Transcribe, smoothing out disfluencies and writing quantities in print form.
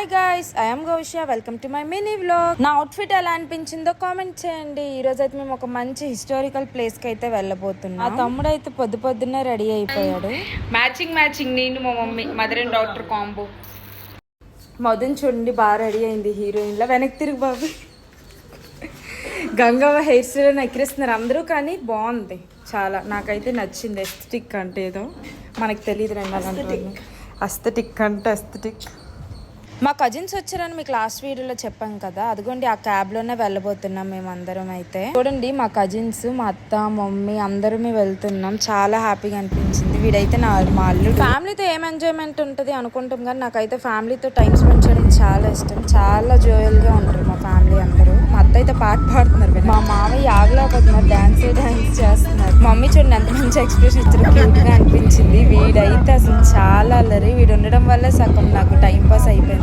Hi guys, I'm Ghousia. Welcome to my mini vlog. నా outfit ఎలా అనిపించిందో కామెంట్ చేయండి. ఈ రోజు అయితే మేము ఒక మంచి హిస్టారికల్ ప్లేస్ కి అయితే వెళ్ళబోతున్నాం. ఆ తమ్ముడు అయితే పొద్దున్నే రెడీ అయిపోయాడు. మ్యాచింగ్ నేను మా mummy mother and doctor combo. మధుని చూడండి, బాగా రెడీ అయింది హీరోయిన్ లా. వెనక్కి తిరుగు బాబు. గంగవ్వ హెయిర్ స్టైల్ ఎక్కిరిస్తున్నారు అందరూ, కానీ బాగుంది చాలా. నాకైతే నచ్చింది. ఎస్థెటిక్ అంటే ఏదో మనకు తెలియదు రండి. అస్థెటిక్ అంటే అస్థెటిక్. మా కజిన్స్ వచ్చారని మీకు లాస్ట్ వీడియోలో చెప్పాం కదా, అదిగోండి ఆ క్యాబ్లోనే వెళ్ళబోతున్నాం మేము అందరం. అయితే చూడండి మా కజిన్స్, మా అత్త, మమ్మీ అందరమే వెళ్తున్నాం. చాలా హ్యాపీగా అనిపించింది. వీడైతే మా అల్లుడు. ఫ్యామిలీతో ఏం ఎంజాయ్మెంట్ ఉంటుంది అనుకుంటాం, కానీ నాకైతే ఫ్యామిలీతో టైం స్పెండ్ చేయడం చాలా ఇష్టం. చాలా జోయల్గా ఉంటారు మా ఫ్యామిలీ అందరూ. మా అత్త అయితే పాట పాడుతున్నారు, మా మామయ్య ఆగలేకపోతున్నారు, డాన్స్ చేస్తున్నారు. మా మమ్మీ చూడండి ఎంత మంచి ఎక్స్ప్రెషన్ ఇచ్చారు, క్యూట్గా అనిపించింది. వీడైతే అసలు చాలా అల్లరి. వీడు ఉండడం వల్ల సగం నాకు టైం పాస్ అయిపోయింది.